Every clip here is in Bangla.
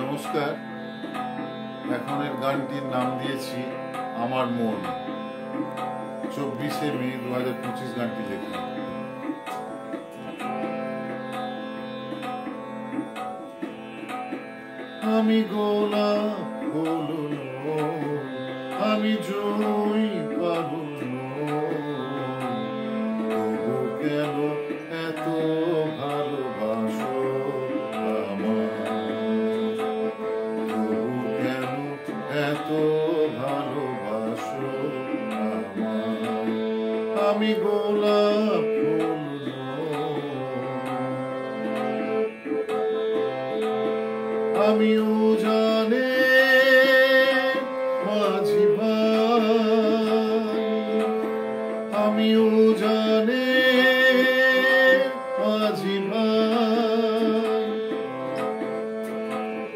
নমস্কার। এখনের গানটির নাম দিয়েছি আমার মন। 24শে মে 2025 গানটি লেখা। আমি গোলাপ ফুল নই, আমি জুঁই পাগল নই, তবু কেন এত ভালোবাসো আমায়? তবু কেন এত ভালোবাসো আমায়? আমি গোলাপ ফুল নই, আমি উজানে মাঝি ভাই, আমি উজানে মাঝি ভাই,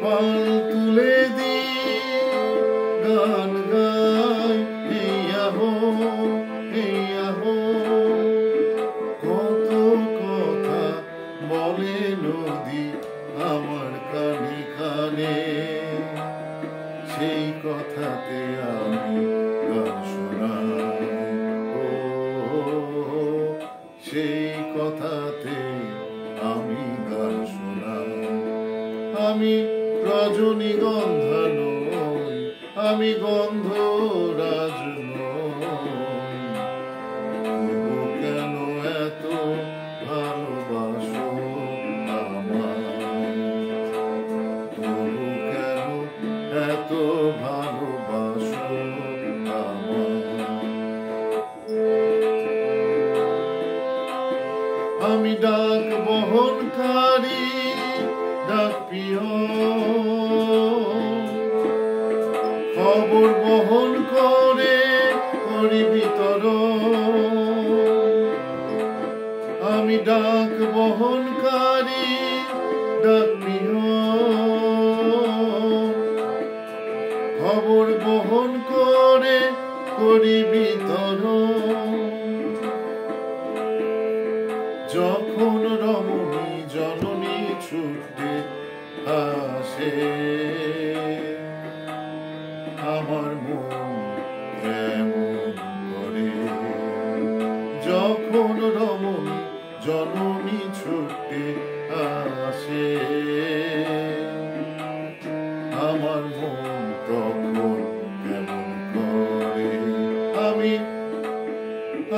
পাল তুলে দি গান গাই, হেইয়া হো হেইয়া হো। কত কথা বলে নদী আমার কানে কানে, সেই কথাতে আমি গান শোনাই। ও সেই কথাতে আমি গান শোনাই। আমি রজনীগন্ধা নই, আমি গন্ধরাজ নই, তবু কেন এত ভালোবাসো আমায়? তবু কেন এত ভালোবাসো আমায়? আমি ডাক বহনকারী, ডাক প্রিয়, খবর বহন করে করি বিতরণ। আমি ডাক বহনকারী, ডাক প্রিয়, খবর বহন করে করি বিতরণ। যখন রমণী জননী ছুটে আসে, আমার মন কেমন করে। যখন রমণী জননী ছুটে আসে, আমার মন তখন কেমন করে।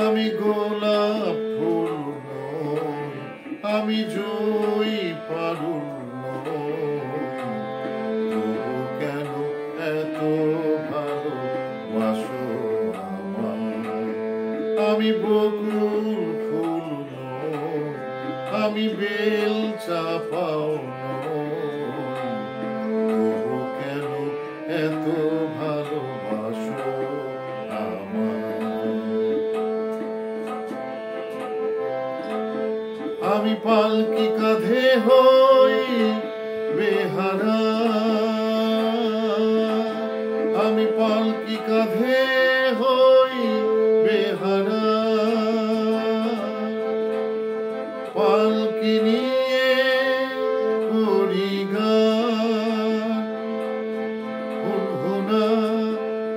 আমি গোলাপ ফুল নই, আমি জুঁই পাগল নই, তবু কেন এত ভালোবাসো আমায়? আমি বকুল ফুল নই, আমি বেল চাপাও নই, তবু কেন এত ভালোবাসো আমায়? আমি পালকি কাঁধে হই বেহারা, আমি পালকি কাঁধে হই বেহারা, পালকি নিয়ে করি গান, হুনহুনা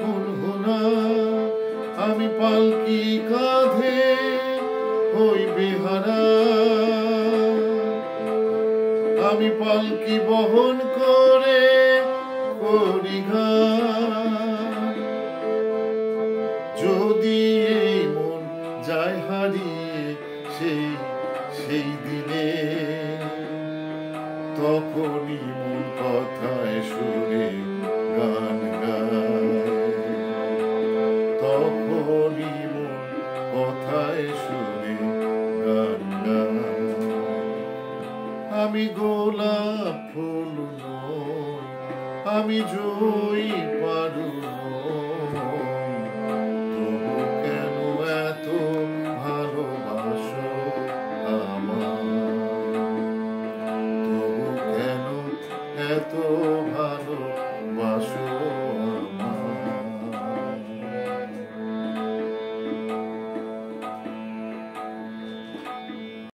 হুনহুনা। আমি পালকি কাঁধে হই বেহারা, আমি পালকি বহন করে করি গান। যদি এই মন যায় হারিয়ে সেই দিনে, তখনই মন কথায় সুরে গান গায়, তখনই মন কথায় সুরে গান গায়। আমি গোলাপ ফুল নই, আমি জুঁই পাগল